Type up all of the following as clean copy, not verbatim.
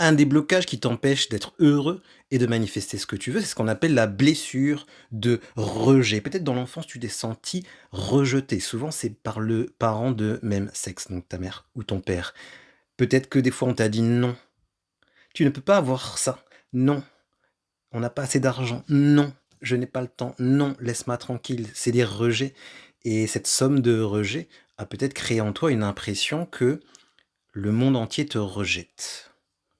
un des blocages qui t'empêche d'être heureux et de manifester ce que tu veux, c'est ce qu'on appelle la blessure de rejet. Peut-être dans l'enfance, tu t'es senti rejeté. Souvent, c'est par le parent de même sexe, donc ta mère ou ton père. Peut-être que des fois, on t'a dit: «Non, tu ne peux pas avoir ça. Non, on n'a pas assez d'argent. Non, je n'ai pas le temps. Non, laisse-moi tranquille». C'est des rejets et cette somme de rejets a peut-être créé en toi une impression que le monde entier te rejette.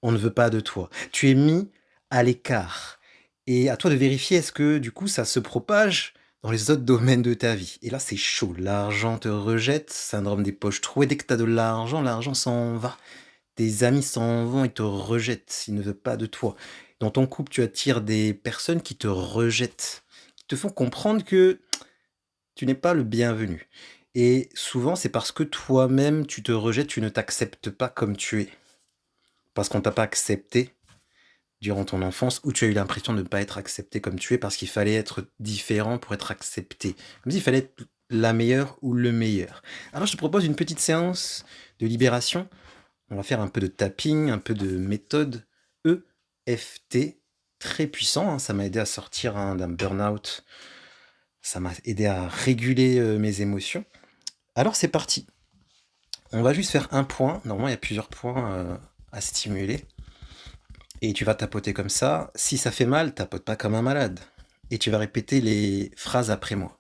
On ne veut pas de toi. Tu es mis à l'écart et à toi de vérifier est-ce que du coup ça se propage dans les autres domaines de ta vie. Et là, c'est chaud. L'argent te rejette, syndrome des poches trouées. Dès que tu as de l'argent s'en va. Tes amis s'en vont, ils te rejettent, ils ne veulent pas de toi. Dans ton couple, tu attires des personnes qui te rejettent, qui te font comprendre que tu n'es pas le bienvenu. Et souvent, c'est parce que toi-même, tu te rejettes, tu ne t'acceptes pas comme tu es. Parce qu'on t'a pas accepté durant ton enfance, ou tu as eu l'impression de ne pas être accepté comme tu es parce qu'il fallait être différent pour être accepté. Comme s'il fallait être la meilleure ou le meilleur. Alors je te propose une petite séance de libération. On va faire un peu de tapping, un peu de méthode EFT, très puissant, hein. Ça m'a aidé à sortir, hein, d'un burn-out. Ça m'a aidé à réguler mes émotions. Alors c'est parti. On va juste faire un point. Normalement, il y a plusieurs points à stimuler. Et tu vas tapoter comme ça. Si ça fait mal, tapote pas comme un malade. Et tu vas répéter les phrases après moi.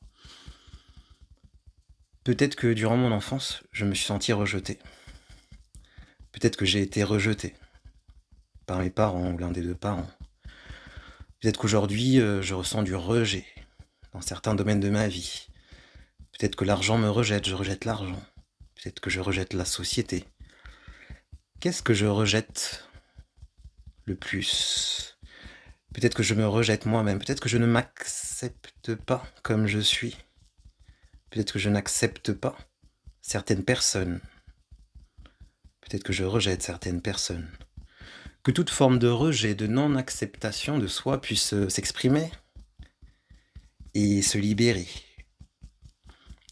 Peut-être que durant mon enfance, je me suis senti rejeté. Peut-être que j'ai été rejeté par mes parents ou l'un des deux parents. Peut-être qu'aujourd'hui, je ressens du rejet dans certains domaines de ma vie. Peut-être que l'argent me rejette, je rejette l'argent. Peut-être que je rejette la société. Qu'est-ce que je rejette le plus? Peut-être que je me rejette moi-même. Peut-être que je ne m'accepte pas comme je suis. Peut-être que je n'accepte pas certaines personnes. Peut-être que je rejette certaines personnes. Que toute forme de rejet, de non-acceptation de soi puisse s'exprimer et se libérer.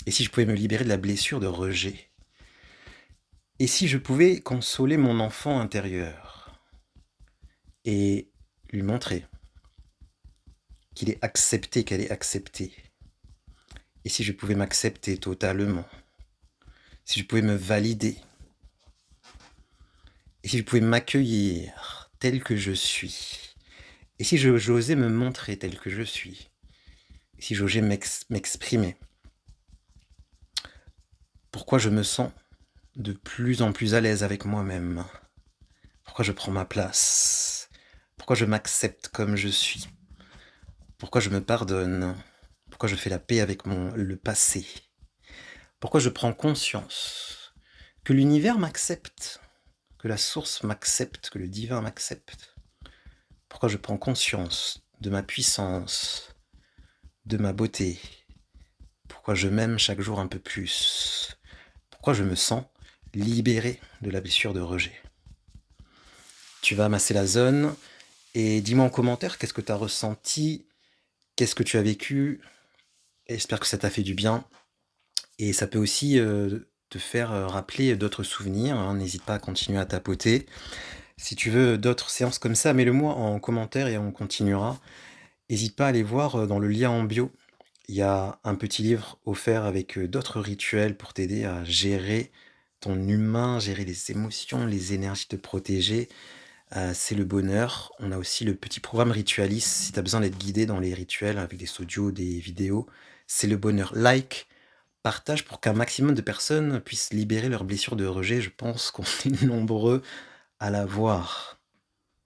Et si je pouvais me libérer de la blessure de rejet? Et si je pouvais consoler mon enfant intérieur et lui montrer qu'il est accepté, qu'elle est acceptée? Et si je pouvais m'accepter totalement? Si je pouvais me valider? Et si je pouvais m'accueillir tel que je suis? Et si j'osais me montrer tel que je suis? Et si j'osais m'exprimer? Pourquoi je me sens de plus en plus à l'aise avec moi-même? Pourquoi je prends ma place? Pourquoi je m'accepte comme je suis? Pourquoi je me pardonne? Pourquoi je fais la paix avec le passé? Pourquoi je prends conscience que l'univers m'accepte, que la source m'accepte, que le divin m'accepte? Pourquoi je prends conscience de ma puissance, de ma beauté? Pourquoi je m'aime chaque jour un peu plus? Pourquoi je me sens libéré de la blessure de rejet? Tu vas masser la zone et dis-moi en commentaire qu'est-ce que tu as ressenti, qu'est-ce que tu as vécu. J'espère que ça t'a fait du bien et ça peut aussi te faire rappeler d'autres souvenirs, hein. N'hésite pas à continuer à tapoter. Si tu veux d'autres séances comme ça, mets-le-moi en commentaire et on continuera. N'hésite pas à aller voir dans le lien en bio. Il y a un petit livre offert avec d'autres rituels pour t'aider à gérer ton humain, gérer les émotions, les énergies, te protéger. C'est le bonheur. On a aussi le petit programme Ritualis, si tu as besoin d'être guidé dans les rituels avec des audios, des vidéos. C'est le bonheur. Like, partage pour qu'un maximum de personnes puissent libérer leurs blessures de rejet. Je pense qu'on est nombreux à l'avoir.